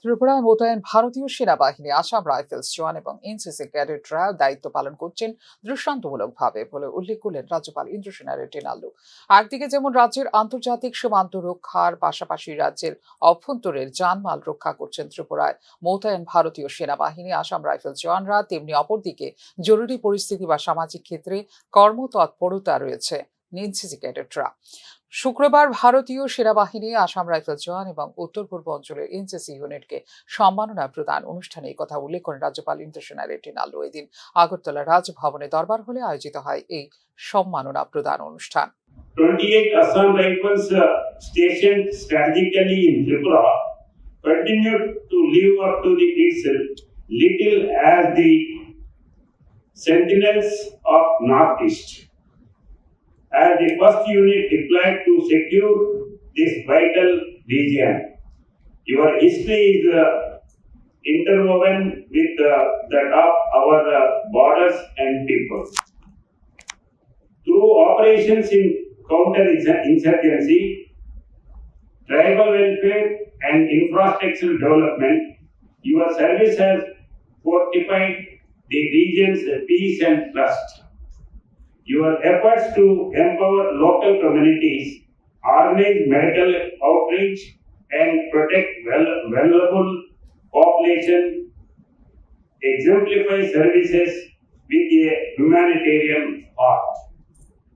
ত্রিপুরায় মোতায়েন ভারতীয় সেনাবাহিনী, আসাম রাইফেলস জওয়ান এবং এনসিসি ক্যাডেটরা দায়িত্ব পালন করছেন দৃষ্টান্তমূলকভাবে বলে উল্লেখ করলেন রাজ্যপাল ইন্দ্রসেনা রেড্ডি নাল্লু। একদিকে যেমন রাজ্যের আন্তর্জাতিক সীমান্ত রক্ষার পাশাপাশি রাজ্যের অভ্যন্তরের জানমাল রক্ষা করছেন ত্রিপুরায় মোতায়েন ভারতীয় সেনাবাহিনী, আসাম রাইফেলস জওয়ানরা, তেমনি অপরদিকে জরুরি পরিস্থিতি বা সামাজিক ক্ষেত্রে কর্মতৎপরতা রয়েছে এনসিসি ক্যাডেটরা। শুক্রবার ভারতীয় সেনাবাহিনী, আসাম রাইফেলস জওয়ান এবং উত্তর পূর্ব অঞ্চলের এনসিসি ইউনিটকে সম্মাননা প্রদান অনুষ্ঠানে এই কথা উল্লেখ করেন রাজ্যপাল ইন্দ্রসেনা রেড্ডি নাল্লু। এদিন আগরতলা রাজভবনে দরবার হলে আয়োজিত হয় এই সম্মাননা প্রদান অনুষ্ঠান। 28 Assam Rifles stationed strategically in Tripura continue to live up to its little as the sentinels of Northeast. As the first unit deployed to secure this vital region, your history is interwoven with that of our borders and people. Through operations in counter-insurgency, tribal welfare and infrastructural development, your service has fortified the region's peace and trust. Your efforts to empower local communities, organize medical outreach, and protect vulnerable population exemplify services with a humanitarian heart.